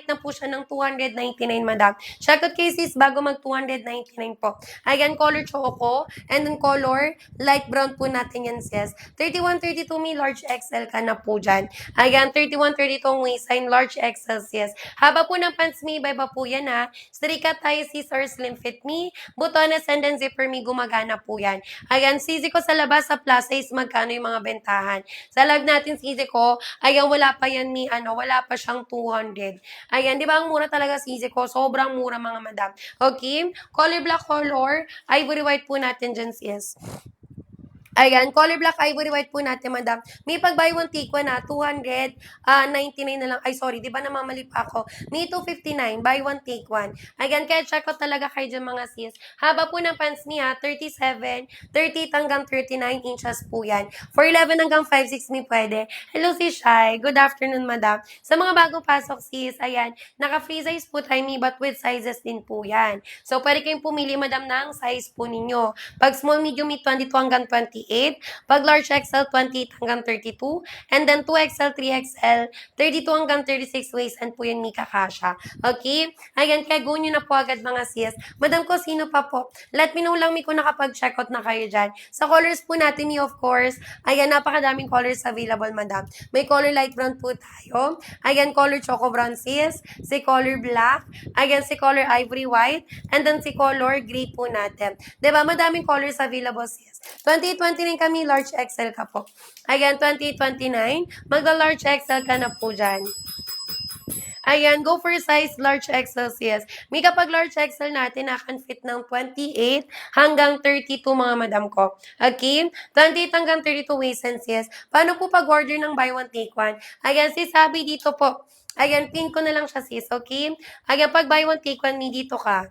na po siya ng 299, madam. Check out kay sis bago mag 299 po. Ayan, color choco. And then color light brown po natin yan, sis. 31-32 may large XL ka na po dyan. Ayan, 31-32 ang waistline, large XL, sis. Haba po ng pants me, iba po yan ha. Straight cut tayo, sis, or slim fit me. Butones and then zipper me, gumagana po yan. Ayan, sisi ko sa labas sa plus size, magkano yung mga bentahan. Sa live natin, sisi ko, ayan, wala pa yan ni, wala pa siyang 200. Ayan, di ba ang mura talaga sisi ko? Sobrang mura mga madam. Okay? Color black color, ivory white po natin dyan, sis. Ayan, color black ivory white po natin, madam. May pag buy one take one na 299 na lang. Ay, sorry, di ba namamali pa ako? May 259, buy one take one. Ayan, kaya check out talaga kayo dyan mga sis. Haba po ng pants niya, 37, 38 hanggang 39 inches po yan. For 11 hanggang 5'6 may pwede. Hello, sis Shai. Good afternoon, madam. Sa mga bagong pasok, sis, ayan, naka-free size po tayo, but with sizes din po yan. So, pwede kayong pumili, madam, ng size po ninyo. Pag small, medium, may 22 hanggang 28. Pag large XL, 28 hanggang 32. And then 2XL, 3XL, 32 hanggang 36 waist. And po yun, Mika Kasha. Okay? Ayan, kaya go nyo na po agad mga sis. Madam ko, sino pa po? Let me know lang mi kung nakapag-check out na kayo dyan. Sa colors po natin, of course, ayan, napakadaming colors available, madam. May color light brown po tayo. Ayan, color choco brown sis. Si color black. Ayan, si color ivory white. And then si color gray po natin. Diba? Madaming colors available sis. 2029 kami, large XL ka po. Ayan, 2029, magla-large XL ka na po dyan. Ayan, go for size large XL sis. May kapag large XL natin, nakan fit ng 28 hanggang 32 mga madam ko. Okay? 28 hanggang 32 waist and sis. Paano po pag-order ng buy one take one? Ayan, sis, sabi dito po. Ayan, pin ko na lang siya sis, okay? Ayan, pag buy one take one, may dito ka.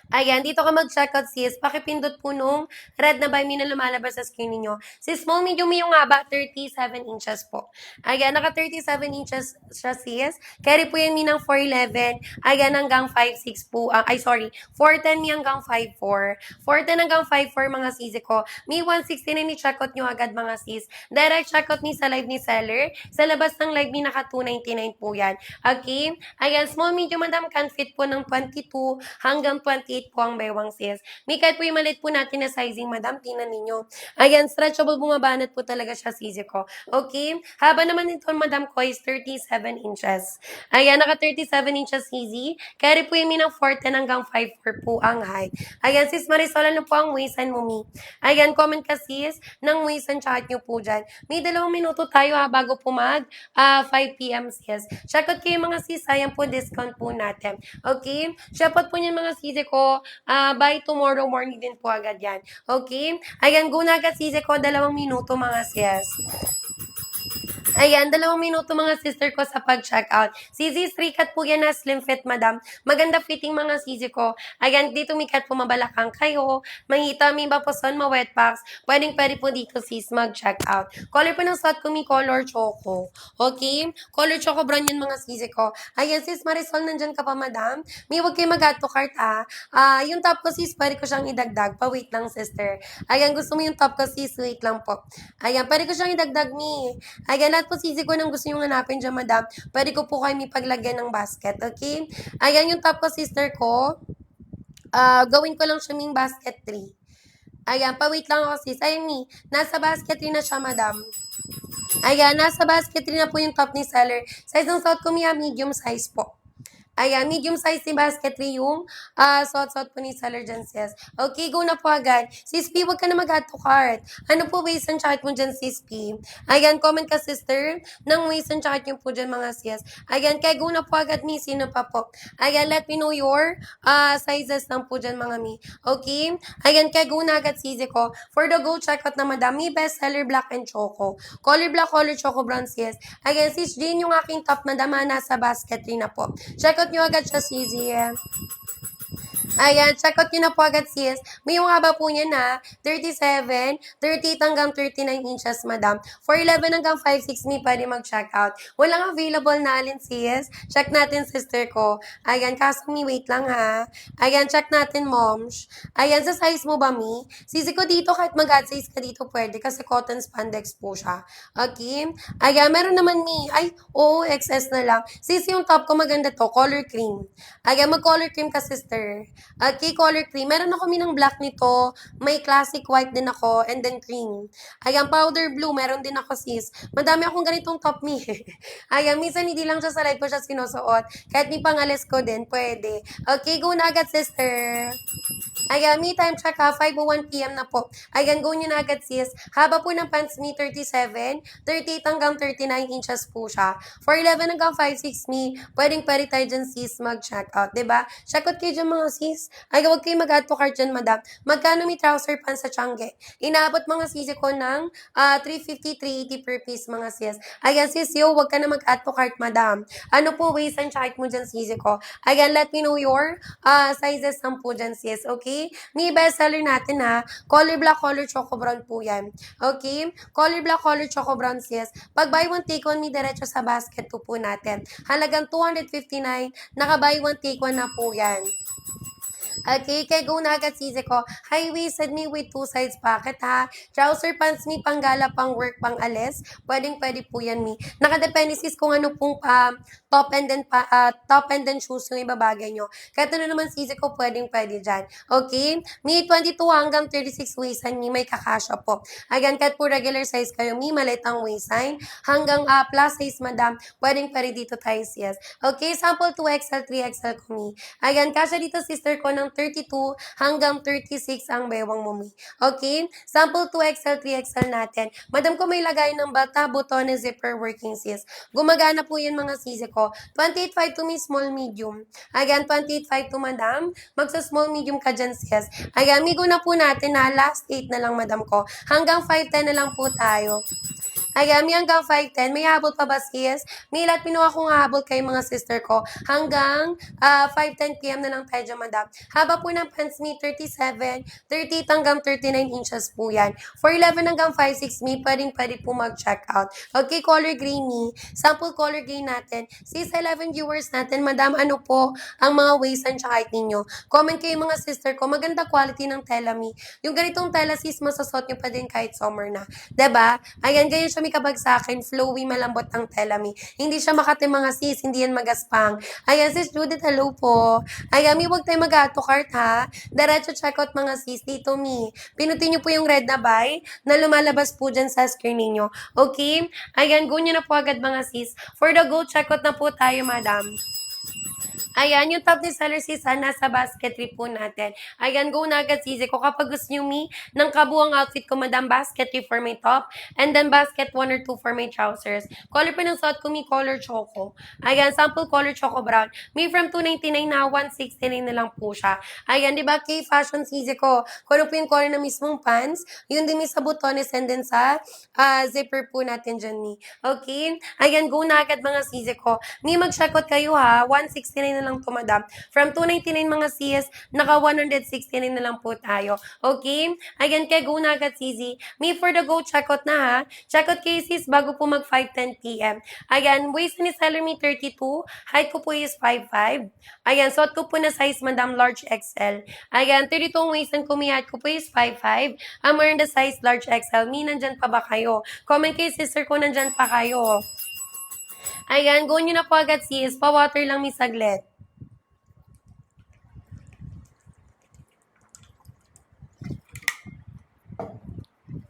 Ayan, dito ka mag-check out sis. Pakipindot po nung red na by me na lumalabas sa screen ninyo. Si small, medium yung haba, 37 inches po. Ayan, naka 37 inches siya sis. Carry po yan mi ng 4'11". Ayan, hanggang 5'6 po. Ay, sorry. 4'10 mi hanggang 5'4". 4'10 hanggang 5'4 mga sisi ko. May 160 na ni-check out nyo agad mga sis. Direct check out ni sa live ni seller. Sa labas ng live ni naka 299 po yan. Okay? Ayan, small, medium, madam can fit po ng 22 hanggang 28 po ang bewang sis. May kahit po yung maliit po natin na sizing, madam, tingnan ninyo. Ayan, stretchable, bumabanat po talaga siya, sisi ko. Okay? Haba naman nito, madam ko, is 37 inches. Ayan, naka 37 inches easy. Carry po yung ng 4'10 hanggang 5'4 po ang height. Ayan, sis Marisol, ano po ang waistline mo, mi? Ayan, comment ka, sis, ng waistline chat nyo po dyan. May 2 minuto tayo ha, bago po mag 5 p.m. sis. Check out kayo mga sis, sayang po discount po natin. Okay? Check out po niyan mga sisi ko, by tomorrow morning din po agad yan. Okay? Ayan, go na agad sisi ko, 2 minuto mga sis. Ayan, 2 minuto mga sister ko sa pag-check out. Sisi, 3 cut po yan na slim fit, madam. Maganda fitting mga sisi ko. Ayan, dito may cut po mabalakang kayo. Mahita, may bapuson, ma-wet packs. Pwede po dito sis mag-check out. Color po ng suot ko, may color choco. Okay? Color choco brown yun mga sisi ko. Ayan, sis Marisol, nandyan ka pa, madam. May wag kayo mag-add to cart, yung top ko, sis, pwede ko siyang idagdag. Pa-wait lang, sister. Ayan, gusto mo yung top ko, sis, wait lang po. Ayan, pwede ko siyang idagdag, mi. Ayan, lahat po sisi ko nang gusto nyo hanapin dyan, madam. Pwede ko po kayo may paglagyan ng basket, okay? Ayan, yung top ko, sister ko. Gawin ko lang siya ming basket 3. Ayan, pa-wait lang ako, sis. Ayan, mi. Nasa basket 3 na siya, madam. Ayan, nasa basket 3 na po yung top ni seller. Size ng suot ko, mi, medium size po. Ayan, medium size ni basket 3 yung suot-suot po ni seller dyan, sis. Okay, go na po agad. Sis P, huwag ka na mag-add to cart. Ano po waist and chart mo dyan, sis P? Ayan, comment ka, sister, ng waist and chart nyo po dyan, mga sis. Ayan, kaya go na po agad, mi. Sino pa po? Ayan, let me know your sizes lang po dyan, mga mi. Okay? Ayan, kaya go na agad, sisi ko. For the go, check out na madam, mi best seller black and choco. Color black, color choco brown, sis. Ayan, sis Jane, yung aking top, madam, nasa basket 3 na po. Check out nyo agad siya, sisi. Ayan, check out nyo na po agad sis. May yung haba po niya na 37, 38 hanggang 39 inches, madam. For 11 hanggang 5'6", may pwede mag-check out. Walang available na alin, sis. Check natin, sister ko. Ayan, kaso mi, wait lang ha. Ayan, check natin, moms. Ayan, sa size mo ba, mi? Sisi ko dito, kahit mag-add size ka dito, pwede. Kasi cotton spandex po siya. Okay? Ayan, meron naman, mi. Ay, oo, XS na lang. Sisi, yung top ko maganda to, color cream. Ayan, mag-color cream ka, sister. Okay, color cream. Meron ako, mi, ng black nito. May classic white din ako, and then cream. Ayan, powder blue, meron din ako, sis. Madami akong ganitong top, mi. Ayan, minsan hindi lang siya sa live ko siya sinusuot. Kahit may pangalis ko din, pwede. Okay, go na agad, sister. Ayan, me time check ha, 5:01 PM na po. Ayan, go nyo na agad, sis. Haba po ng pants me, 37, 38 hanggang 39 inches po siya. For 11 hanggang 5'6" me, pwede tayo dyan, sis, mag-check out, diba? Check out kayo dyan, mga sis. Ay, huwag kayo mag-add to cart dyan, madam. Magkano may trouser pants sa Tiangge? Inaabot mga sisi ko ng 350, 380 per piece, mga sis. Ayan, sis, yo, huwag ka na mag-add to cart, madam. Ano po, waist and height mo dyan, sisi ko? Ayan, let me know your sizes lang po dyan, sis. Okay? May bestseller natin ha. Color black, color choco brown po yan. Okay? Color black, color choco brown, sis. Pag buy one, take one, may diretso sa basket po natin. Halagang 259, naka buy one, take one na po yan. Okay, kaya go na agad, sisi ko. High-waisted me with two sides pocket, ha. Trouser pants me, panggala, pang work, pang alis. Pwede po yan, me. Nakadepende, sis, kung ano pong top and then shoes yung ibabagay nyo. Kaya ito na naman, sisi ko, pwede dyan. Okay? Me, 22 hanggang 36 waistline, me, may kakasya po. Again, kahit po regular size kayo, me, maliit ang waistline. Hanggang plus size, madam, pwede dito tayo, sis. Okay, sample 2XL, 3XL ko, me. Again, kasya dito, sister ko, ng 32 hanggang 36 ang bewang mo, me. Okay? Sample 2XL, 3XL natin. Madam ko may lagay ng bata, buton, zipper, working, sis. Gumagana po yan, mga sisi ko. 28.5 to me, small, medium. Again, 28.5 to madam. Magsa small, medium ka dyan, sis. Again, migo na po natin na last 8 na lang, madam ko. Hanggang 5'10 na lang po tayo. Ayan, may hanggang 5'10. May habol pa ba, sis? May lahat pinuha kong habol kay mga sister ko. Hanggang 5:10 PM na lang tayo dyan, madam. Haba po ng pants me, 37, 38 hanggang 39 inches po yan. For 11 hanggang 5'6 me, pwede po mag-check out. Okay, color gray me. Sample color gray natin. Sis, 11 viewers natin, madam, ano po ang mga waist and height ninyo? Comment kayo, mga sister ko. Maganda quality ng tela me. Yung ganitong tela, sis, masasot nyo pa din kahit summer na. 'Di ba? Ayan, ganyan siya may kabagsakin, flowy, malambot ang telami. Hindi siya makati, mga sis, hindi yan magaspang. Ayan, sis Judith, hello po. Ayan, huwag tayo mag-auto cart, ha. Diretso checkout, mga sis, dito, mi. Pinutin nyo po yung red na buy na lumalabas po dyan sa screen ninyo. Okay? Ayan, go nyo na po agad, mga sis. For the go, checkout na po tayo, madam. Ayan, yung top ni seller sisa, nasa basketry po natin. Ayan, go na agad, sisi ko. Kapag gusto nyo, mi, ng kabuang outfit ko, madam, basketry for my top, and then basket 1 or 2 for my trousers. Color po ng suot ko, mi, color choco. Ayan, sample color choco brown. Mi, from 299 na 169 na lang po siya. Ayan, di ba, K-fashion, sisi ko. Kung ano po yung color na mismong pants, yun din mi sa butones, and then sa zipper po natin dyan, mi. Okay? Ayan, go na agad, mga sisi ko. Mi, mag-checkout kayo, ha. 169 na lang to, madam. From 299, mga sis, naka 169 na lang po tayo. Okay? Again, kay go na agad, sisi. Me for the go, checkout na, ha. Checkout kay sis bago po mag 5:10 PM. Again, waist ni seller me 32. Height ko po is 5'5". Ayan, suot ko po na size, madam, large XL. Ayan, 32 ang waist ko, may height ko po is 5'5". I'm wearing the size large XL. Me, nandyan pa ba kayo? Comment kay sister ko, nandyan pa kayo. Ayan, go nyo na po agad, sis. Pa-water lang, mi, saglit.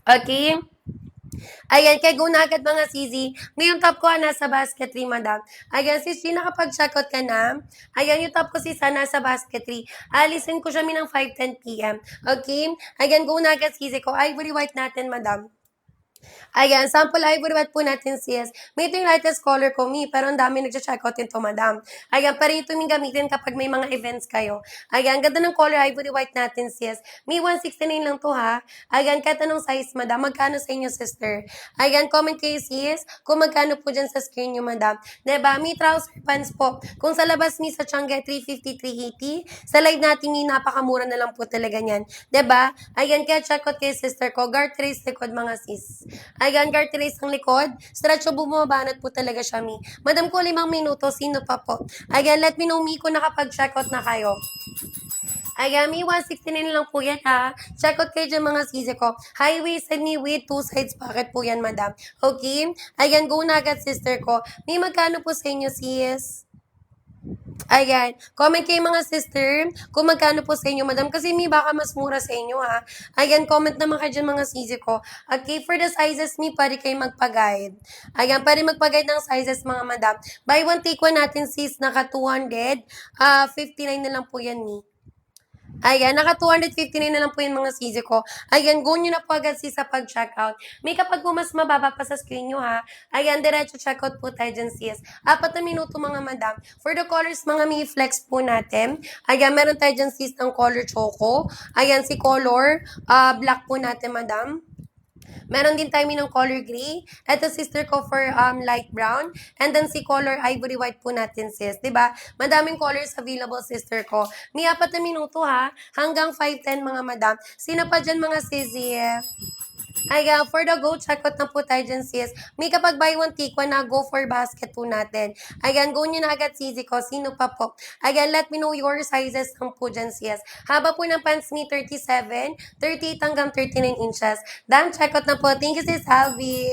Okay? Ayan, kaya go na agad, mga sisi. May yung top ko nasa basketry, madam. Ayan, sis, nakapag-checkout ka na. Ayan, yung top ko, sis, nasa basketry. Alisin ko siya ng 5:10 PM. Okay? Ayan, go na agad, sisi ko. Ivory white natin, madam. Ayan, sample ivory white po natin sis. May ito yung lightest color ko, mi, pero ang dami nag-check out ito, madam. Ayan, pero ito yung gamitin kapag may mga events kayo. Ayan, ganda ng color ivory white natin sis. Mi, 169 lang to ha. Ayan, kahit anong size, madam. Magkano sa inyo, sister? Ayan, comment kayo sis kung magkano po dyan sa screen nyo, madam. Diba? Mi, trouser pants po. Kung sa labas, mi, sa Tiangge, 350, 380. Sa live natin, mi, napakamura na lang po talaga niyan. Diba? Ayan, kaya check out kay sister ko. Guard trace likod, mga sis. Ayan, garteris ang likod. Stretcho bumabanat po talaga siya, mi. Madam ko, 5 minuto. Sino pa po? Ayan, let me know, mi, kung nakapag-check out na kayo. Ayan, mi, 169 lang po yan, ha. Check out kayo dyan, mga sisi ko. High-waisted ni with 2 sides pocket po yan, madam. Okay? Ayan, go na agad, sister ko. Mi, magkano po sa inyo, sis? Ayan. Comment kayo mga sister kung magkano po sa inyo, madam. Kasi may baka mas mura sa inyo, ha. Ayan, comment naman kayo dyan mga sisi ko. Okay, for the sizes, mi, pwede kayo magpa-guide. Ayan, pwede magpa-guide ng sizes, mga madam. Buy one, take one natin, sis. Naka 200. 59 na lang po yan, mi. Ayan, naka 259 na lang po yung mga sisi ko. Ayan, go nyo na po agad sis sa pag-checkout. May kapag po mas mababa pa sa screen nyo ha. Ayan, diretso checkout po tayo dyan sis. 4 na minuto mga madam. For the colors, mga may flex po natin. Ayan, meron tayo dyan sis ng color choco. Ayan, si color black po natin madam. Meron din tayo ng color gray. Ito sister ko for light brown. And then si color ivory white po natin sis. 'Di ba? Madaming colors available sister ko. May 4 na minuto ha. Hanggang 5:10 mga madam. Sino pa dyan mga sisi? Ayan, for the go, check out na po tayo dyan, sis. May kapag buy one, take one na go for basket po natin. Ayan, go nyo na agad, sisi ko. Sino pa po? Ayan, let me know your sizes lang po dyan, sis. Haba po ng pants me, 37, 38 hanggang 39 inches. Done, check out na po. Thank you, sis Alvi.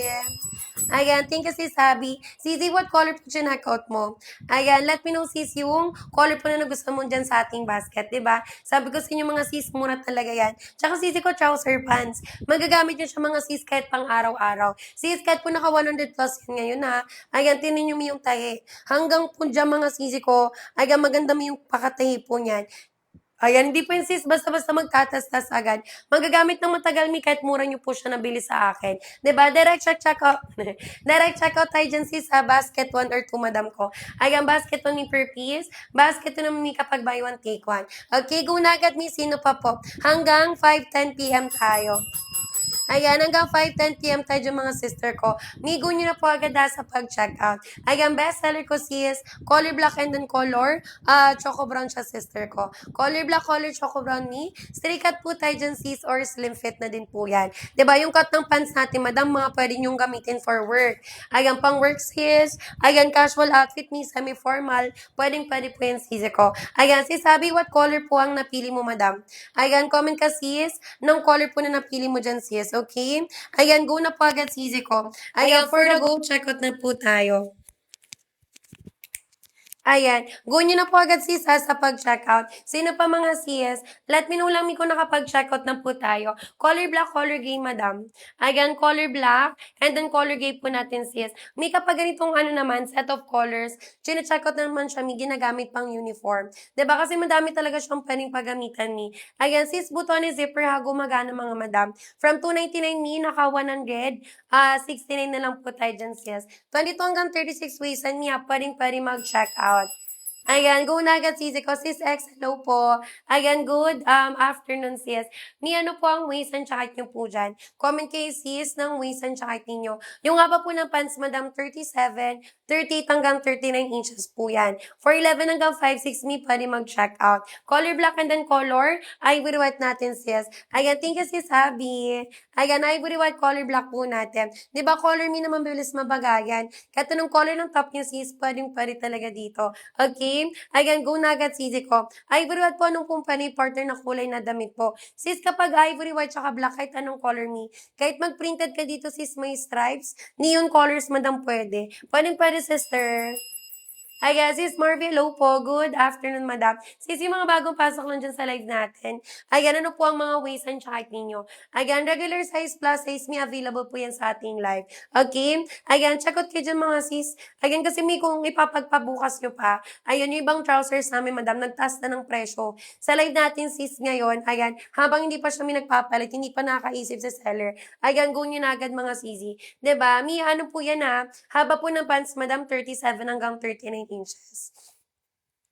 Ayan, thank you, sis Abby. Sisi, what color po check out mo? Ayan, let me know, sis, yung color po na nagustuhan mo dyan sa ating basket, diba? Sabi ko sa inyo, mga sis, mura talaga yan. Tsaka sisi ko, trouser pants. Magagamit nyo siya mga sis kahit pang araw-araw. Sis, kahit po naka 100 plus yan ngayon, ha? Ayan, tinin nyo mo yung tahi. Hanggang po dyan, mga sisi ko, ayan, maganda mo yung pakatahi po niyan. Ayan, hindi po yun sis, basta-basta magtatas-tas agad. Magagamit ng matagal mi kahit mura nyo po siya nabili sa akin. ba diba? Direct check out. Direct check out tayo dyan sis sa basket 1 or 2 madam ko. Ayan, basket 1 mi per piece. Basket 2 naman mi kapag buy one take one. Okay, go na agad mi. Sino pa po? Hanggang 5:10 p.m. tayo. Ayan, hanggang 5:10 p.m. tayo dyan mga sister ko. Migo nyo na po agad sa pag-checkout. Ayan, bestseller ko sis, color black and then color choco brown siya sister ko. Color black, color choco brown ni. Straight cut po tayo dyan sis or slim fit na din po yan. ba diba, yung cut ng pants natin, madam, mga pwede nyong gamitin for work. Ayan, pang work sis. Ayan, casual outfit ni, semi-formal. Pwede po yan sis ko. Ayan, sis, sabi, what color po ang napili mo, madam? Ayan, comment ka sis ng color po na napili mo dyan sis. Okay? Ayan, go na po agad sisi ko. Ayan, for the go, check out na po tayo. Ayan. Go nyo na po agad sis sa pag-checkout. Sino pa mga sis? Let me know lang kung nakapag-checkout na po tayo. Color black, color gray, madam. Ayan, color black. And then color gray po natin sis. May kapag ganitong naman, set of colors, chine-checkout naman siya, may ginagamit pang uniform. Diba? Kasi madami talaga siyang pwedeng paggamitan ni. Ayan, sis, buton ni zipper ha, gumagana mga madam. From 299 ni, naka 100, 69 na lang po tayo dyan sis. 22 hanggang 36 ways, niya, pwedeng mag-check out. Ayan, go na agad sisi ko. Sis X, hello po. Ayan, good afternoon sis. Ni ano po ang waist and height niyo po dyan? Comment kayo sis ng waist and height ninyo. Yung haba po ng pants, madam, 37, 38 hanggang 39 inches po yan. For 11 hanggang 5'6", me pwede mag-check out. Color black and then color, ivory white natin sis. Ayan, thank you sis Abby. Ayan, ivory white color black po natin. Di ba color me naman bilis mabagayan? Kahit anong color ng top niyo sis, pwede talaga dito. Okay? Ayan, go na agad sisi ko. Ivory white po anong company partner na kulay na damit po. Sis, kapag ivory white tsaka black, kahit anong color me. Kahit mag-printed ka dito sis, may stripes, neon colors madam pwede. Pwede sister. Hi guys, it's Marvin. Hello po. Good afternoon, madam. Sis, yung mga bagong pasok lang dyan sa live natin. Ayan, ano po ang mga ways and check ninyo? Ayan, regular size plus size may available po yan sa ating live. Okay? Ayan, check out kayo dyan mga sis. Ayan, kasi may kung ipapagpabukas nyo pa. Ayan, yung ibang trousers namin, madam, nagtaas na ng presyo. Sa live natin, sis, ngayon, ayan, habang hindi pa siya may nagpapalit, hindi pa nakaisip sa seller. Ayan, go nyo na agad mga sisi. 'Di ba? May ano po yan ha. Haba po ng pants, madam, 37 hanggang 39 inches.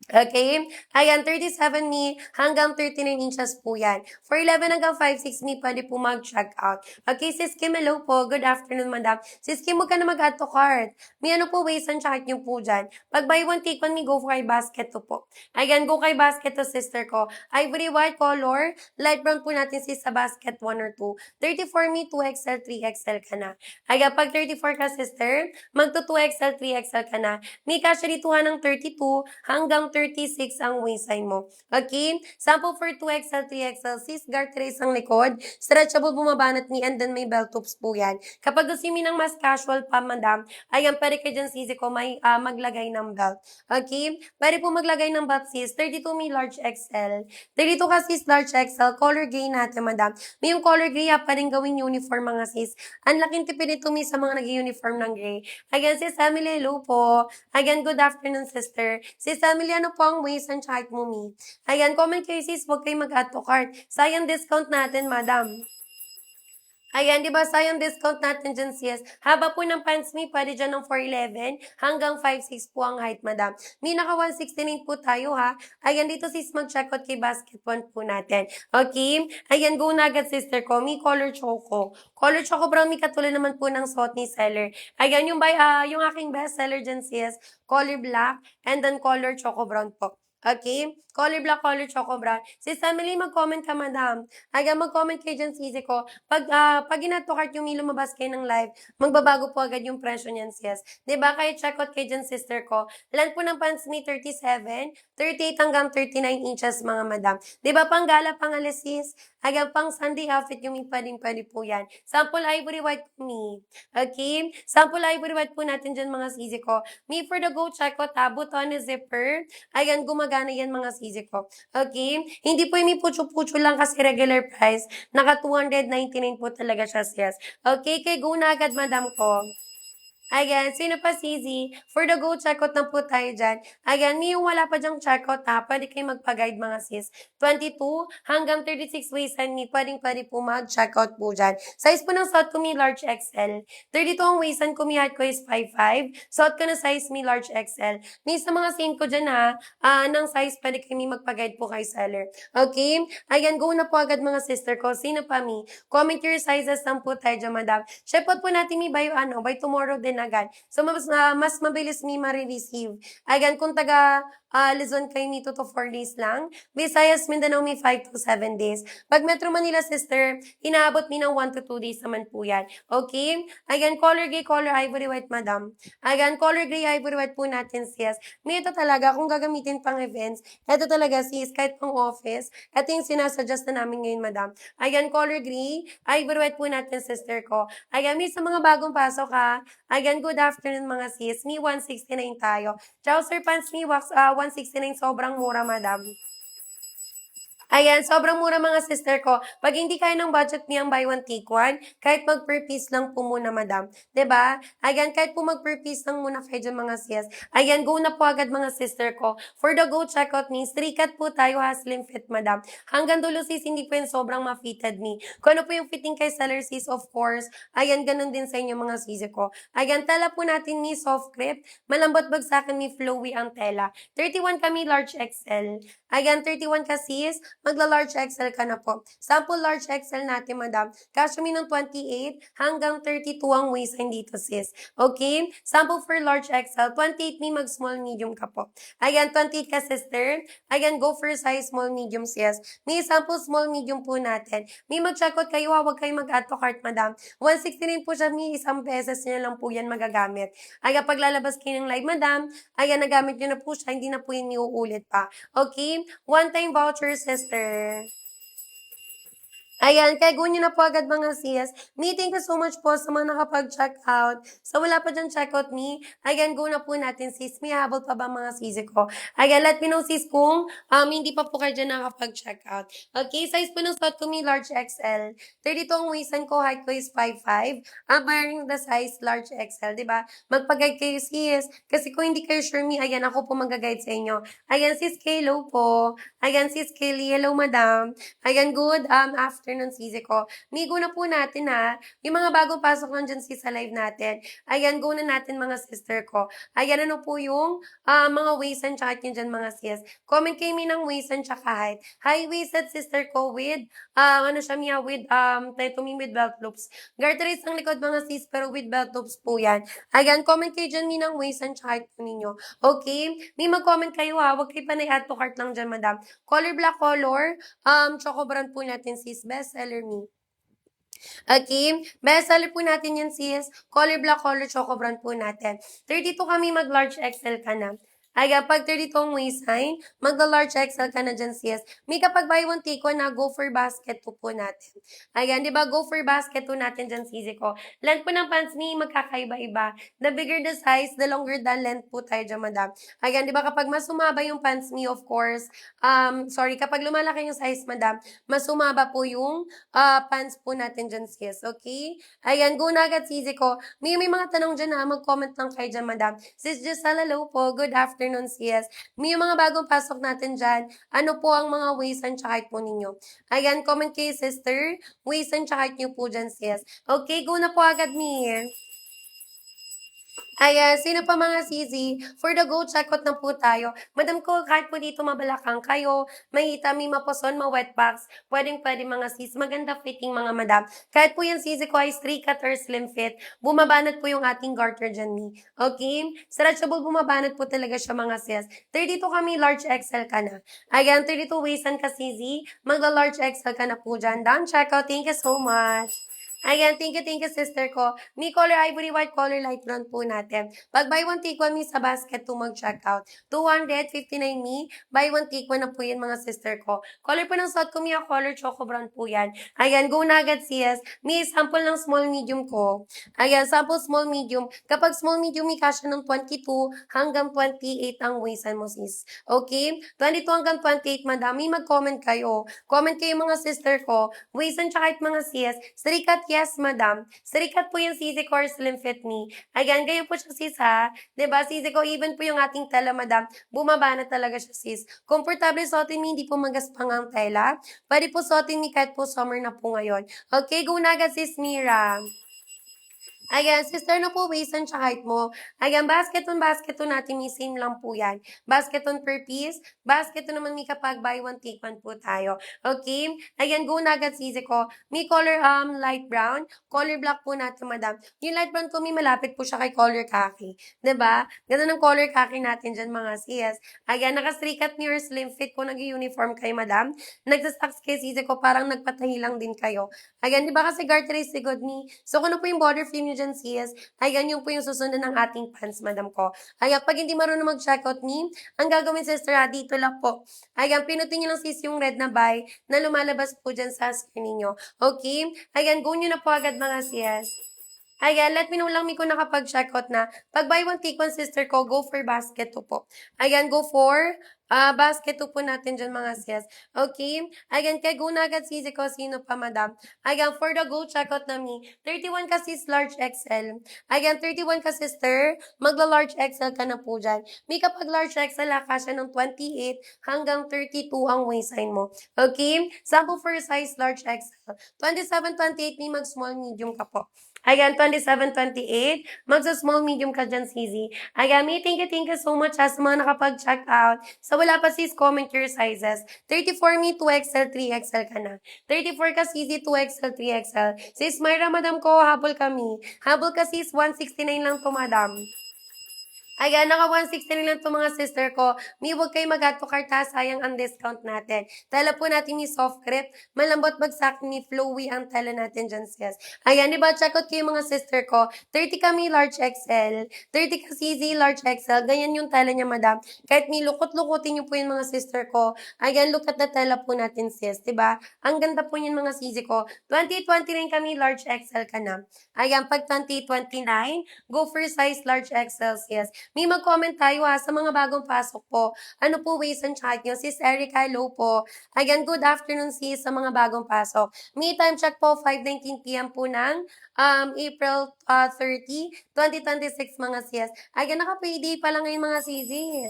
Okay? Ayan, 37 ni hanggang 39 inches po yan. For 11 hanggang 5'6 ni, pwede po mag-check out. Okay, Sis Kim, hello po. Good afternoon, madam. Sis Kim, huwag ka na mag-add to cart. May ano po, ways and check nyo po dyan. Pag buy one, take one, may go kay basket to po. Ayan, go kay basket to, sister ko. Ivory white color. Light brown po natin, sis, sa basket 1 or 2. 34 me, 2XL, 3XL ka na. Ayan, pag 34 ka, sister, magto 2XL, 3XL ka na. May kasya dito ng 32 hanggang 36 ang waistline mo. Okay? Sample for 2XL, 3XL, sis, guard trace ang likod. Stretchable bumabanat ni, and then may belt toops po yan. Kapag gusto mo ng mas casual pa, madam, ayan, pwede ka dyan, sisi ko, may maglagay ng belt. Okay? Pwede po maglagay ng belt, sis. 32 may large XL. 32 ka, sis, large XL. Color gray natin, madam. May yung color gray, pwedeng gawing uniform, mga sis. Ang laking tipid nito, sa mga nag-uniform ng gray. Ayan, sis, Emily, hello po. Again, good afternoon, sister. Sis Emily, ano po ang ways and check mo, me? Ayan, comment kayo, sis. Huwag kayo mag-add to cart. Sayang discount natin, madam. Ayan, di ba sayang discount natin dyan, sis? Haba po ng pants me, pwede dyan ng 4'11 hanggang 5'6 po ang height, madam. May naka 169 po tayo, ha? Ayan, dito sis, mag-check out kay basket one po natin. Okay? Ayan, go na agad, sister ko. May color choco. Color choco brown, may katulad naman po ng suot ni seller. Ayan, yung aking best seller dyan, sis. Color black and then color choco brown po. Okay? Color black, color choco brown. Sis Emily, mag-comment ka, madam. Ayan, mag-comment kayo dyan, sisi ko. Pag inato-cart yung may lumabas kayo ng live, magbabago po agad yung presyo niyan, sis. 'Di ba? Kaya check out kayo dyan, sister ko. Land po ng pants me 37, 38 hanggang 39 inches, mga madam. 'Di ba? Panggala, pangalis, sis. Hanggang pang Sunday outfit yung may pwedeng-pwede po yan. Sample ivory white po me. Okay? Sample ivory white po natin dyan, mga sisi ko. Me for the go, check out, button is zipper. Ayan, gumagana yan, mga sisi ko. Okay? Hindi po yung may putyo-putyo lang kasi regular price. Naka 299 po talaga siya, sis. Okay, kay go na agad, madam ko. Ayan, sino pa, Sisi? For the go, checkout na po tayo dyan. Ayan, may yung wala pa dyang checkout, ha, pwede kayo magpa-guide, mga sis. 22 hanggang 36 waist and knee, pwede po mag-checkout po dyan. Size po ng suot ko, may large XL. 32 ang waist and ko, may height ko is 5'5". Suot ko na size, may large XL. May sa mga same ko dyan, ha, ng size, pwede kayo may magpa-guide po kay seller. Okay? Ayan, go na po agad, mga sister ko. Sino pa, mi? Comment your sizes lang po tayo dyan, madam. Ship out po natin mi by tomorrow din agad. So, mas mabilis mi ma-receive. Again, kung taga Luzon kayo mi 2 to 4 days lang. Visayas, Mindanao mi 5 to 7 days. Pag Metro Manila, sister, inaabot mi ng 1 to 2 days naman po yan. Okay? Again, color gray, color ivory white, madam. Again, color gray, ivory white po natin, sis. May ito talaga, kung gagamitin pang events, ito talaga, sis, kahit pang office, ito yung sinasuggest na namin ngayon, madam. Ayan, color gray, ivory white po natin, sister ko. Ayan, may sa mga bagong pasok, ha. Ayan, good afternoon, mga sis. Mi 169 tayo. Trouser pants mi 169, sobrang mura, madam. Ayan, sobrang mura, mga sister ko. Pag hindi kaya ng budget niyang buy one take one, kahit mag per piece lang po muna, madam. 'Di ba? Ayan, kahit po mag per piece lang muna kayo dyan, mga sis. Ayan, go na po agad, mga sister ko. For the go checkout means, 3 cut po tayo, ha, slim fit, madam. Hanggang dulo, sis, hindi po yung sobrang ma-fitted me. Kung ano po yung fitting kay seller, sis, of course. Ayan, ganun din sa inyo, mga sis ko. Ayan, tela po natin ni soft crepe. Malambot bagsakan ni flowy ang tela. 31 kami, large XL. Ayan, 31 ka, sis. Magla-large XL ka na po. Sample large XL natin, madam. Kasya mi ng 28 hanggang 32 ang waistline dito, sis. Okay? Sample for large XL. 28 mi, mag-small medium ka po. Ayan, 28 ka, sister. Ayan, go for size small medium, sis. May sample small medium po natin. May mag-checkout kayo, huwag kayo mag-add to cart, madam. 169 po siya, may isang beses nyo lang po yan magagamit. Ayan, paglalabas kayo ng live, madam, ayan, nagamit nyo na po siya, hindi na po yun iuulit pa. Okay? One-time voucher, sister. Ayan, kaya go niyo na po agad mga sis. Me, thank you so much po sa mga nakapag-check out. So, wala pa dyan check out me. Ayan, go na po natin sis. May habol pa ba mga sisi ko? Ayan, let me know sis kung hindi pa po kayo dyan nakapag-check out. Okay, size po ng suot ko me, large XL. 32 ang waistan ko, height ko is 5'5". I'm wearing the size large XL, di ba? Magpag-guide kayo sis. Kasi kung hindi kayo sure me, ayan, ako po mag-guide sa inyo. Ayan, sis Kaylo po. Ayan, sis Kaylee. Hello, madam. Ayan, good afternoon, sisi ko. Migo na po natin ha. Yung mga bagong pasok lang dyan sis sa live natin. Ayan, go na natin mga sister ko. Ayan, ano po yung mga waist and tsaka nyo dyan mga sis. Comment kayo mi ng waist and tsaka height. High waisted sister ko with, ano siya miya, with, tuming with belt loops. Garteries ang likod mga sis, pero with belt loops po yan. Ayan, comment kayo dyan mi ng waist and tsaka height po ninyo. Okay? May mag-comment kayo ha. Huwag kayo pa na-add to cart lang dyan, madam. Color black color. Choco brand po natin sis, bestseller me. Okay, bestseller po natin yan sis, color black, color choco brand po natin. 32 kami, mag large XL ka na. Ay, pag 32 ang waistline, magla-large XL ka na dyan, sis. May kapag buy one, take one na, go for basket po natin. Ayan, di ba, go for basket po natin dyan, sisi ko. Length po ng pants ni magkakaiba-iba. The bigger the size, the longer the length po tayo dyan, madam. Ayan, di ba, kapag mas sumaba yung pants ni, of course, kapag lumalaki yung size, madam, mas sumaba po yung pants po natin dyan, sis. Okay? Ayan, go na agad, sisi ko. May mga tanong dyan ha, mag-comment lang kayo dyan, madam. Sis Giselle, hello po. Good afternoon, sis. May mga bagong pasok natin dyan. Ano po ang mga ways and tsaka po ninyo? Ayan, comment kayo, sister. Ways and tsaka nyo po dyan, sis. Okay, go na po agad, Mir. Ayan, sino pa mga sisi? For the go, check out na po tayo. Madam ko, kahit po dito mabalakang kayo, may itami, maposon, ma-wet box, pwedeng-pwede mga sis, maganda fitting mga madam. Kahit po yung sisi ko ay straight cut or slim fit, bumabanat po yung ating garter dyan, me. Okay? Stretchable, bumabanat po talaga siya mga sis. 32 kami, large XL ka na. Ayan, 32 waisan ka sisi, magla-large XL ka na po dyan. Done, check out. Thank you so much. Ayan, thank you, sister ko. Me color ivory white, color light brown po natin. Pag buy one, take one me sa basket to mag-check out. 259 me, buy one, take one na po yan mga sister ko. Color po ng suot ko, Mia, color choco brown po yan. Ayan, go na agad sis. Me, sample ng small medium ko. Ayan, sample small medium. Kapag small medium, may kasya ng 22 hanggang 28 ang waistan mo sis. Okay? 22 hanggang 28, madami mag-comment kayo. Comment kayo mga sister ko. Waistan tsaka mga sis. Srikat, yes, madam. Srikat po yung sisi ko or slim fit me. Ayan, ganyan po siya sis ha. Diba, sisi ko, even po yung ating tela, madam, bumaba na talaga siya sis. Komportable suotin mi, hindi po magaspang ang tela. Pwede po suotin mi kahit po summer na po ngayon. Okay, go na agad sis Mira. Ayan, sister na po, waist and height mo. Ayan, basket on natin, may same lang po yan. Basket on per piece. Basket on naman may kapag buy one, take one po tayo. Okay? Ayan, go na agad sisi ko. May color light brown. Color black po natin, madam. Yung light brown ko, may malapit po siya kay color khaki. 'Di ba? Ganun ang color khaki natin dyan, mga sis. Ayan, naka-strikat ni or slim fit po nag-uniform kayo, madam. Nagsa-stocks kay sisi ko, parang nagpatahi lang din kayo. Ayan, di ba kasi garter is sigod ni. So, kung ano po yung border frame nyo dyan, sis, ayan yung po yung susunod ng ating pants, madam ko. Ayan, pag hindi marunong mag-checkout ni, ang gagawin, sister, dito lang po. Ayan, pinutin nyo lang, sis, yung red na buy na lumalabas po dyan sa screen ninyo. Okay? Ayan, go nyo na po agad, mga sis. Ayan, let me know lang kung nakapag-checkout na. Pag buy one, take one, sister ko, go for basket to po. Ayan, go for basket to po natin dyan, mga sis. Okay? Ayan, kaya go na agad sisi ko, sino pa, madam. Ayan, for the go, checkout na mi. 31 ka sis, large XL. Ayan, 31 ka sister, magla-large XL ka na po dyan. May kapag large XL, kasya ng 28 hanggang 32 ang waistline mo. Okay? Sample for size large XL. 27, 28, may mag-small, medium ka po. Ayan, 27, 28. Magsa-small, medium ka dyan, Sisi. Ayan, may thank you so much sa mga nakapag-check out. So, wala pa sis, comment your sizes. 34 me, 2XL, 3XL ka na. 34 ka, Sisi, 2XL, 3XL. Sis Myra, madam ko, habol kami. Habol ka, sis, 169 lang to, madam. Ayan, naka 160 na lang 'tong mga sister ko. Huwag kayong mag-add to cart ha, sayang ang discount natin. Tela po natin ni soft crepe, malambot bagsak ni flowy ang tela natin diyan sis. Ayan, 'di ba check out kayo mga sister ko, 30 kami large XL, 30 ka CZ large XL, ganyan yung tela niya madam. Kahit nilukot-lukutin niyo po yung mga sister ko, ayan look at the tela po natin sis, 'di ba? Ang ganda po niyan mga CZ ko. 2029 kami large XL ka na. Ayan, pag 2029, go for size large XL sis. May mag-comment tayo sa mga bagong pasok po. Ano po ways and chat nyo? Sis Erica, hello po. Again, good afternoon sis sa mga bagong pasok. May time check po, 5:19 p.m. po ng April 30, 2026 mga sis. Again, naka-payday pa lang ngayon mga sisi.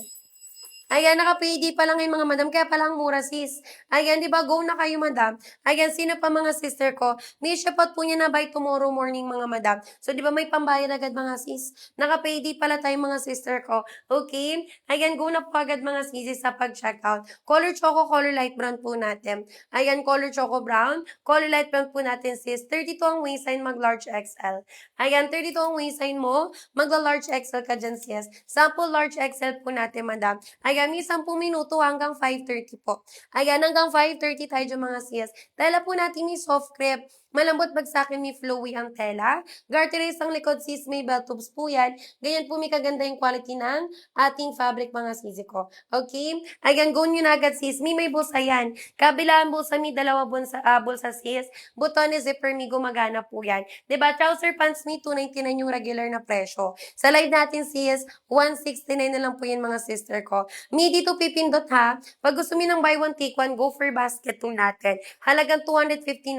Ayan, naka-payday pa lang yung mga madam, kaya palang mura sis. Ayan, di ba, go na kayo madam. Ayan, sino pa mga sister ko? May shipot po niya na by tomorrow morning mga madam. So, di ba may pambayad agad mga sis? Naka-payday pala tayo mga sister ko. Okay? Ayan, go na po agad mga sis sa pag-checkout. Color choco, color light brown po natin. Ayan, color choco brown, color light brown po natin sis. 32 ang waistline, mag-large XL. Ayan, 32 ang waistline mo, magla-large XL ka dyan sis. Sample large XL po natin madam. Ayan, may 10 minuto hanggang 5:30 po. Ayan, hanggang 5:30 tayo dyan mga sis. Tela po natin ni soft crepe. Malambot bagsakin, may flowy ang tela. Garterized ang likod sis, may bell tubes po yan. Ganyan po may kaganda yung quality ng ating fabric mga sisi ko. Okay? Ayan, go nyo na agad sis. May bulsa yan. Kabilaan bulsa, may dalawa bulsa sis. Butones, zipper, may gumagana po yan. Diba? Trouser pants, may 299 yung regular na presyo. Sa live natin sis, 169 na lang po yan mga sister ko. May dito pipindot ha. Pag gusto mo ng buy one take one, go for basket po natin. Halagang 259.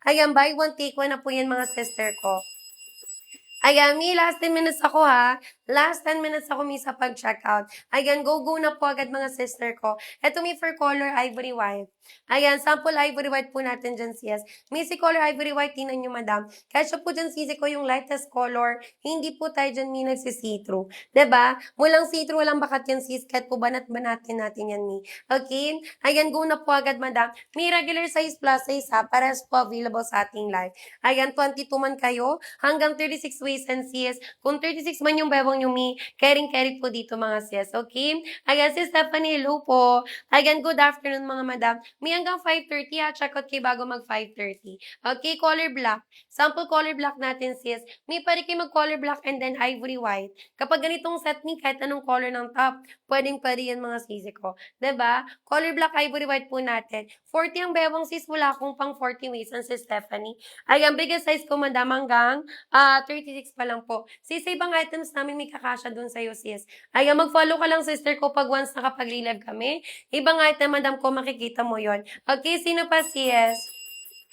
Ayan, buy one take one na po yan mga sister ko. Ayan, may last 10 minutes ako ha. Last 10 minutes ako may sa pag-checkout. Ayan, go na po agad mga sister ko. Ito may for color ivory white. Ayan, sample ivory white po natin dyan sis. May si color ivory white, tingnan nyo madam. Kasya po dyan sisi ko yung lightest color. Hindi po tayo dyan may nagsi-see-through. Diba? Walang see-through, walang bakat yan sis. Kahit po banat-banatin natin yan ni. Okay? Ayan, go na po agad madam. May regular size plus size ha. Pares po available sa ating live. Ayan, 22 man kayo. Hanggang 36 waist and sis. Kung 36 man yung bebang yung mi, carry po dito mga sis. Okay? Ayan, sis Stephanie, hello po. Ayan, good afternoon mga madam. May hanggang 5:30 ha. Check out kayo bago mag 5:30. Okay, color black. Sample color black natin sis. May pwede kayo mag color black and then ivory white. Kapag ganitong set ni kahit anong color ng top, pwede yan mga sisi ko. Diba? Color black, ivory white po natin. 40 ang bewang sis. Wala akong pang 40 waist ang sis Stephanie. Ayan, biggest size ko madam hanggang 36 pa lang po. Sis, sa ibang items namin may kakasya dun sa'yo sis. Ayan, mag-follow ka lang sister ko pag once nakapag-relive kami. Ibang item madam ko makikita mo yon. Okay, sino pa sis?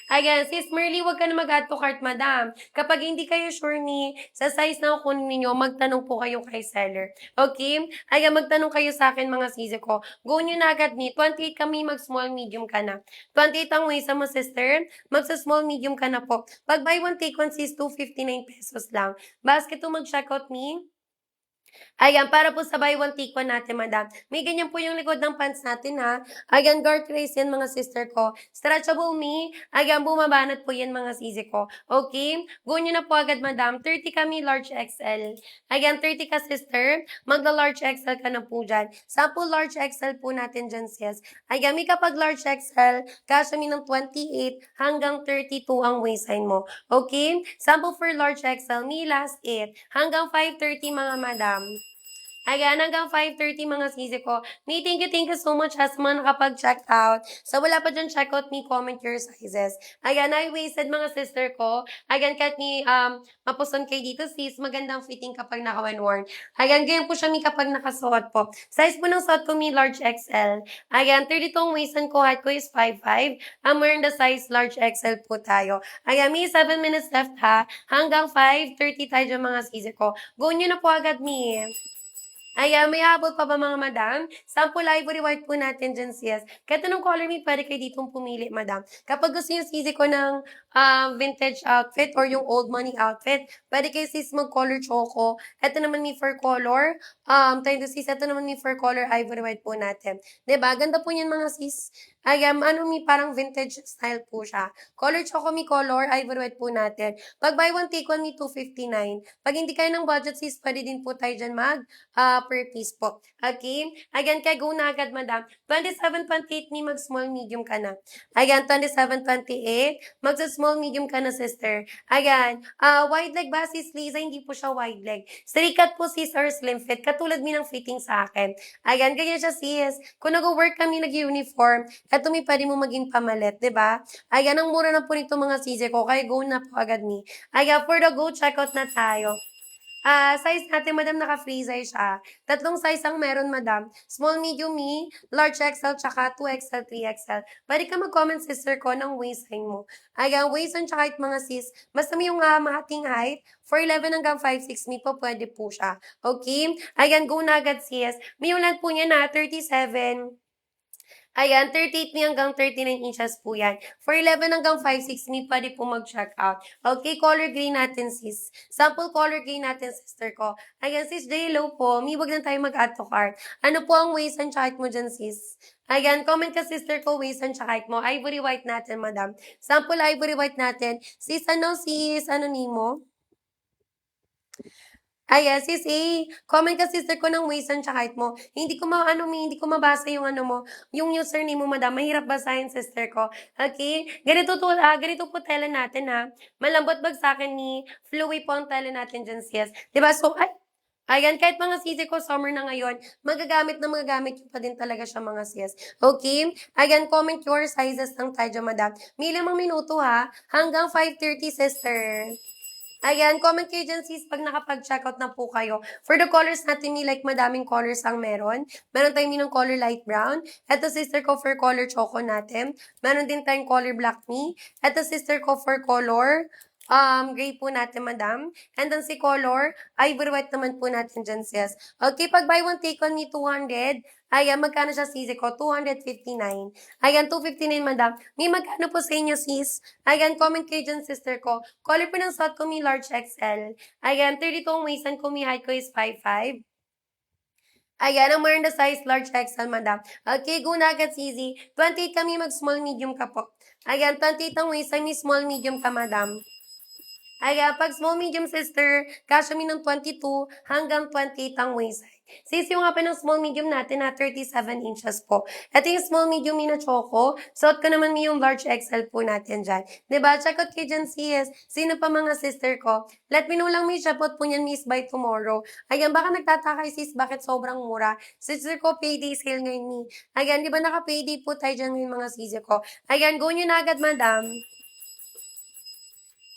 Ayan, sis Merly, wag ka na mag-add to cart, madam. Kapag hindi kayo sure ni sa size na kukunin ninyo, magtanong po kayo kay seller. Okay? Ayan, magtanong kayo sa akin mga sisi ko. Go nyo na agad ni. 28 kami, mag-small, medium ka na. 28 ang way sa mo, sister. Magsa-small, medium ka na po. Pag buy one, take one, sis, 259 pesos lang. Basket to mag-checkout ni. Ayan, para po sa buy one take one natin, madam. May ganyan po yung likod ng pants natin, ha. Ayan, guard race yan, mga sister ko. Stretchable me. Ayan, bumabanat po yan, mga sisi ko. Okay? Go nyo na po agad, madam. 30 kami, large XL. Ayan, 30 ka, sister. Magla-large XL ka na po dyan. Sample large XL po natin dyan, sis. Ayan, may kapag large XL, kasya mi ng 28 hanggang 32 ang waistline mo. Okay? Sample for large XL, may last 8 hanggang 5:30 mga madam. Ayan, hanggang 5:30 mga sisi ko. May thank you so much sa mga nakapag-check out. So, wala pa dyan check out, me comment your sizes. Ayan, I wasted mga sister ko. Ayan, kahit ni mapuson kayo dito sis, magandang fitting kapag naka-one-worn. Ayan, ganyan po siya mi kapag nakasuot po. Size po ng suot ko mi large XL. Ayan, 32 ang waistan ko, height ko is 5'5". Wearing the size large XL po tayo. Ayan, may 7 minutes left ha. Hanggang 5:30 tayo dyan mga sisi ko. Go nyo na po agad mi. Ayan, may habol pa ba mga madam? Sample ivory white po natin dyan, sis. Kahit anong color may pwede kayo ditong pumili, madam. Kapag gusto nyo sisi ko ng vintage outfit or yung old money outfit, pwede kayo sis mag-color choco. Ito naman may fur color. Tayo sis, ito naman may fur color ivory white po natin. 'Di ba? Ganda po yan mga sis. Ayan, ano may parang vintage style po siya. Color choco may color, ivory white po natin. Pag buy one, take one, may 259. Pag hindi kayo ng budget sis, pwede din po tayo dyan per piece po. Okay? Again, kaya go na agad, madam. 27.28 ni mag-small medium ka na. Again, 27.28, mag-small medium ka na, sister. Again, wide leg ba, sis Liza? Hindi po siya wide leg. Straight cut po, sis, or slim fit. Katulad mi ng fitting sa akin. Again, ganyan siya, sis. Kung nag-work kami, nag-uniform, eto may pwede mo maging pamalit, di ba? Ayan, ang mura na po nito mga sisi ko, kaya go na po agad ni. Ayan, for the go, check out na tayo. Size natin, madam, naka-free size siya. Tatlong size ang meron, madam. Small, medium, me, large XL, tsaka 2XL, 3XL. Pwede ka mag-comment, sister ko, ng waistline mo. Ayan, waistline tsaka height, mga sis. Basta may yung mahating height, 4'11 hanggang 5'6", me po, pwede po siya. Okay? Ayan, go na agad, sis. May yung length po niya na 37. Ayan, 38 me hanggang 39 inches po yan. For 11 hanggang 5'6", me pwede po mag-check out. Okay, color gray natin, sis. Sample color gray natin, sister ko. Ayan, sis, J-Lo po. Mi, wag na tayo mag-add to cart. Ano po ang waist and height mo dyan, sis? Ayan, comment ka, sister ko, waist and height mo. Ivory white natin, madam. Sample ivory white natin. Sis, ano nimo? Yes, sis, comment ka sister ko ng waist and height mo. Hindi ko mabasa yung ano mo, yung username mo, madam. Mahirap basahin, sister ko. Okay? Ganito po tela natin, ha. Malambot bagsakin ni Fluey po ang tela natin dyan, sis. Diba? So, ayan, kahit mga sisi ko, summer na ngayon, magagamit na magagamit ko pa din talaga siya, mga sis. Okay? Ayan, comment your sizes ng tayo dyan, madam. May 5 minuto, ha. Hanggang 5:30, sister. Ayan, comment kayo dyan, sis, pag nakapag-checkout na po kayo. For the colors natin, like madaming colors ang meron. Meron tayong ng color light brown. Ito, sister ko, for color choco natin. Meron din tayong color black me. Ito, sister ko, for color gray po natin, madam. And then si color, ivory white naman po natin dyan, sis. Okay, pag buy one, take one, me 200. Ayan, magkano siya, sis ko? 259. Ayan, 259, madam. May magkano po sa inyo, sis? Ayan, comment kayo dyan, sister ko. Color po ng suot ko, may large XL. Ayan, 32 ang waist ko, may height ko is 5'5". Ayan, ang wearing the size large XL, madam. Okay, go na agad, easy. 28 kami, mag-small medium ka po. Ayan, 28 ang waist, may small medium ka, madam. Ayan, pag small medium sister, kasya mi ng 22 hanggang 28 ang waist. Sis, yung nga pa ng small medium natin na 37 inches po. Ito yung small medium na choco. Suot ko naman yung large XL po natin dyan. Diba? Check out kayo dyan, sis. Sino pa mga sister ko? Let me know lang may shopot po niyan, miss, by tomorrow. Ayan, baka nagtataka sis, bakit sobrang mura? Sister ko, payday sale ngayon ni. Ayan, di ba naka-payday po tayo dyan ngayon, mga sister ko? Ayan, go nyo na agad, madam.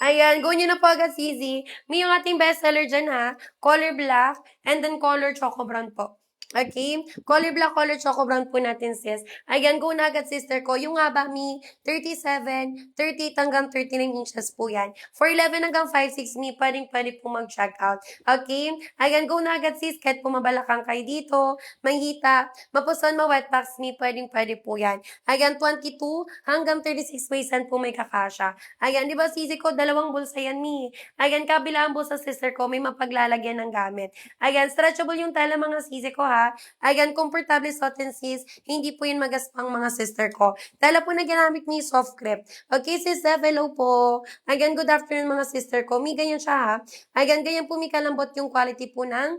Ayan, go nyo na po agad, Sisi. May yung ating bestseller dyan, ha. Color black and then color choco brown po. Okay? Color black, color choco brown po natin, sis. Ayan, go na agad, sister ko. Yung haba, mi, 37, 38 hanggang 39 inches po yan. For 11 hanggang 5'6", mi, pwede po mag-check out. Okay? Ayan, go na agad, sis. Kahit pumabalakang kayo dito, may hita, mapuson, ma-wetbox, mi, pwede po yan. Ayan, 22 hanggang 36 waist po may kakasya. Ayan, di ba, sisi ko, dalawang bulsa yan, mi. Ayan, kabilang bulsa, sister ko, may mapaglalagyan ng gamit. Ayan, stretchable yung tela, mga sisi ko, ha. Ayan, comfortable suotin, sis. Hindi po yun magaspang, mga sister ko. Tela po na ginamit ni soft crepe. Okay, sis, hello po. Ayan, good afternoon, mga sister ko. Mi, ganyan siya, ha. Ayan, ganyan po, mi, kalambot yung quality po ng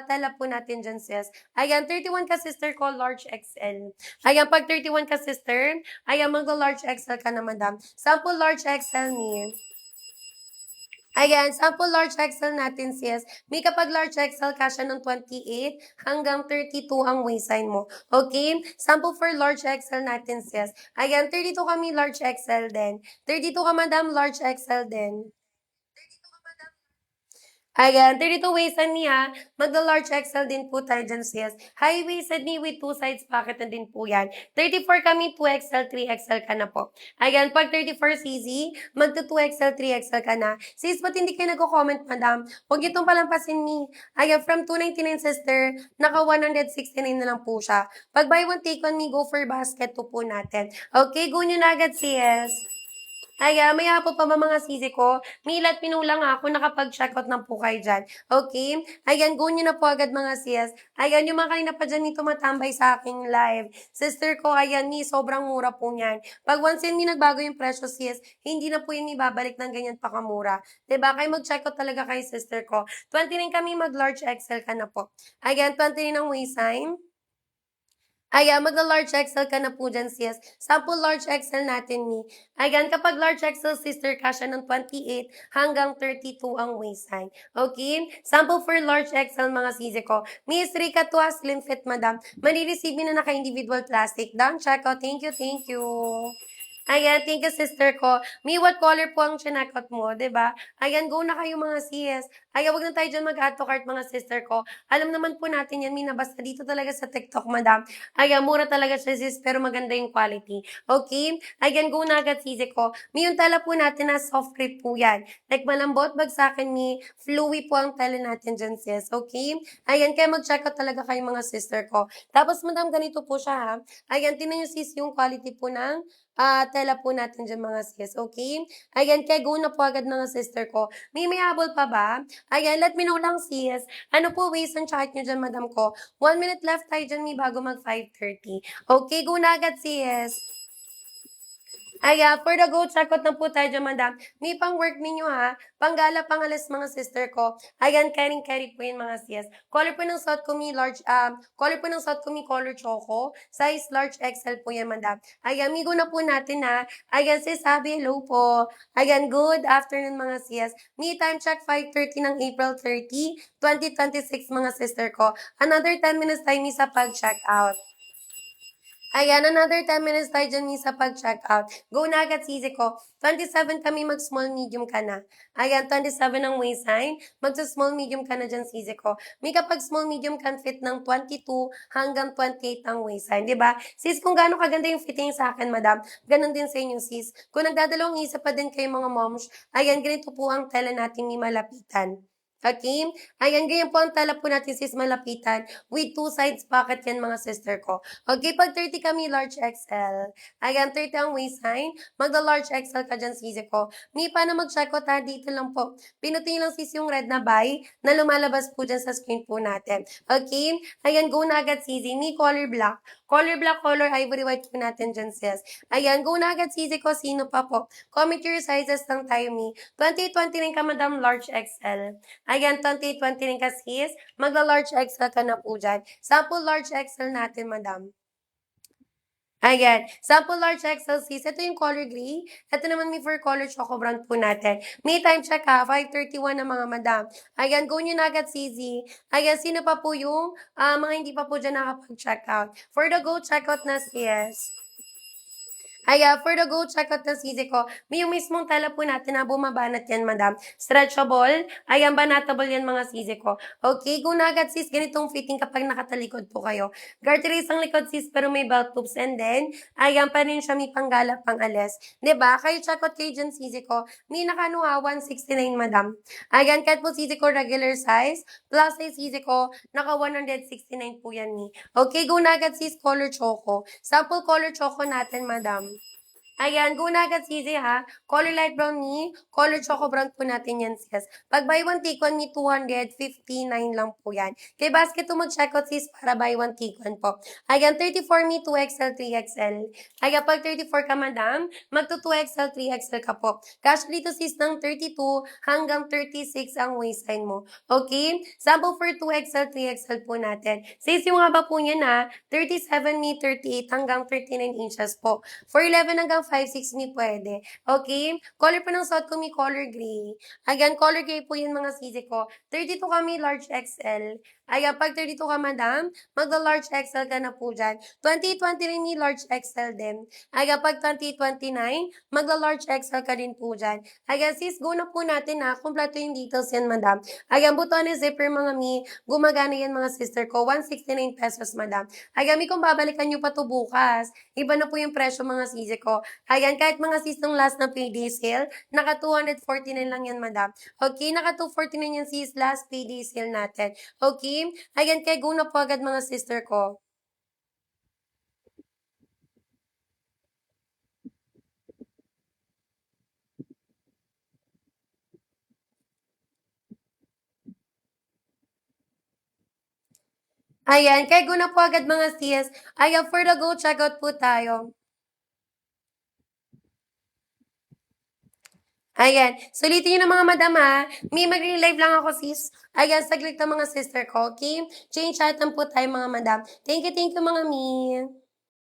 tela po natin dyan, sis. Ayan, 31 ka, sister ko, large XL. Ayan, pag 31 ka, sister, ayan, maglo-large XL ka na, madam. Sample large XL ni. Ayan, sample large XL natin, sis. May kapag large XL ka siya ng 28 hanggang 32 ang waistline mo. Okay? Sample for large XL natin, sis. Ayan, 32 kami large XL din. 32 ka, madam, large XL din. Ayan, 32 waisted ni ha. Magla-large XL din po tayo dyan, sis. High waisted ni with two sides pocket na din po yan. 34 kami, 2XL, 3XL ka na po. Ayan, pag 34 CZ, magto 2XL, 3XL ka na. Sis, ba't hindi kayo nag-comment, madam? Huwag niyo itong palampasin ni. Ayan, from 299, sister, naka 169 na lang po siya. Pag buy one, take one, me, go for basket to po natin. Okay, go nyo na agad, sis. Ay, maya po pa ba mga sisi ko? Milat pinulang ako, nakapag-checkout na po kayo dyan. Okay? Ayan, go nyo na po agad mga sis. Ayan, yung mga kanina pa dyan ni tumatambay sa aking live. Sister ko, ayan, ni sobrang mura po niyan. Pag once yun, ni nagbago yung presyo sis, hindi na po yun ibabalik ng ganyan pa kamura. Diba? Kayo mag-checkout talaga kay sister ko. 29 kami, mag-large XL ka na po. Ayan, 29 ang waistline. Ayan, magla-large XL ka na po dyan, sis. Sample large XL natin ni. Ayan, kapag large XL, sister, kasha ng 28 hanggang 32 ang waistline. Okay? Sample for large XL, mga sisi ko. Miss Rika Tua, slim fit, madam. Marireceive na naka-individual plastic. Down, check out. Thank you, thank you. Ayan, thank you, sister ko. Mi, what color po ang chinakot mo, ba diba? Ayan, go na kayo mga sis. Ayan, wag na tayo dyan mag-add to cart mga sister ko. Alam naman po natin yan, Mina, basta dito talaga sa TikTok, madam. Ayan, mura talaga siya, sis, pero maganda yung quality. Okay? Ayan, go na agad, sisi ko. Mi, yung tala po natin na soft grip po yan. Like, malambot, bagsakin, mi, fluid po ang tala natin dyan, sis. Okay? Ayan, kaya mag-check out talaga kayo mga sister ko. Tapos, madam, ganito po siya, ha? Ayan, tinan nyo, sis, yung quality po ng tela po natin dyan mga sis, okay? Ayan, kaya go na po agad mga sister ko. May habol pa ba? Ayan, let me know lang sis. Ano po waist ang chart nyo dyan, madam ko? 1 minute left tayo dyan, may bago mag 5:30. Okay, go na agad sis. For the go, check out na po tayo dyan, madam. May pang work ninyo ha. Panggala, pangalas mga sister ko. Ayan, carry po yun mga sis. Color po ng suot ko mi large, color po ng suot ko mi color choco. Size large XL po yan, madam. Ayan, migo na po natin ha. Ayan, sis, sabi, hello po. Ayan, good afternoon mga sis. Me time check 5:30 ng April 30, 2026 mga sister ko. Another 10 minutes time sa pag-check out. Ayan, another 10 minutes tayo dyan sa pag-check out. Go na agad, sisi ko. 27 kami, mag-small medium ka na. Ayan, 27 ang waistline. Mag-small medium ka na dyan, sisi ko. May kapag small medium can fit ng 22 hanggang 28 ang waistline, di ba? Sis, kung gaano kaganda yung fitting sa akin, madam, ganun din sa inyo, sis. Kung nagdadalawang isa pa din kayo mga moms, ayan, ganito po ang tela natin ni malapitan. Okay? Ayan, ganyan po ang tala po natin, sis, malapitan. With two sides pocket yan, mga sister ko. Okay, pag 30 kami, large XL. Ayan, 30 ang waistline. Magda-large XL ka dyan, sisi ko. May paano mag-check out ha? Dito lang po. Pinutin lang sis yung red na buy na lumalabas po dyan sa screen po natin. Okay? Ayan, go na agad, sisi. May color black. Color black, color ivory white po natin dyan, sis. Ayan, go na agad, sisi ko. Sino pa po? Comment your sizes lang tayo, mi. 28-29 ka, madam, large XL. Ayan, 28-29 ka, sis. Magla-large XL ka na po dyan. Sample large XL natin, madam. Ayan. Sample large XL sis. Ito yung color gray. Ito naman may for color choco brown po natin. May time check ha. 5:31 na mga madam. Ayan. Go nyo na agad, CZ. Ayan. Sino pa po yung mga hindi pa po dyan nakapag-check out? For the go, check out na sis. For the go, check out ng sisi ko. May yung mismong tela po natin na bumabanat yan, madam. Stretchable. Ayan, banatable yan mga sisi ko. Okay, go na agad sis. Ganitong fitting kapag nakatalikod po kayo. Garteries ang likod sis, pero may belt loops. And then, ayan pa rin siya may panggala pang alis. Diba? Kayo check out kayo dyan sisi ko. May nakanuha, 169 madam. Ayan, kahit po sisi ko regular size. Plus size sisi ko, naka 169 po yan ni. Okay, go na agad sis, color choco. Sample color choco natin, madam. Ayan, go na agad sisi ha. Color light brown ni, color choco brown po natin yan sis. Pag buy one take one ni 259 lang po yan. Kay basket to mag-check out sis para buy one take one po. Ayan, 34 ni 2XL, 3XL. Ayan, pag 34 ka madam, magto 2XL, 3XL ka po. Cash dito sis ng 32 hanggang 36 ang waistline mo. Okay? Sample for 2XL, 3XL po natin. Sis, yung haba po niya na 37 ni 38 hanggang 39 inches po. For 11 hanggang 5'6" mi pwede. Okay? Color po ng suot ko mi color gray. Again, color gray po yun mga sisi ko. 32 kami, large XL. Ayan, pag 32 ka, madam, magla-large XL ka na po dyan. 2029 ni large XL din. Ayan, pag 2029, magla-large XL ka din po dyan. Ayan, sis, go na po natin na. Kompleto yung details yan, madam. Ayan, butones, zipper, mga mi, gumagana yan, mga sister ko. 169 pesos, madam. Ayan, mi, kung babalikan nyo pa to bukas, iba na po yung presyo, mga sisi ko. Ayan, kahit mga sis nung last na payday sale, naka 249 lang yan, madam. Okay, naka 249 yan, sis, last payday sale natin. Okay? Ayan, kaya go na po agad, mga sister ko. Ayan, kaya go na po agad, mga sis. Ayan, for the go, check out po tayo. Ayan, sulitin nyo na, mga madam, ha. May magre-live lang ako, sis. Ayan, saglit na, mga sister ko, okay? Change chat lang po tayo, mga madam. Thank you, mga mi.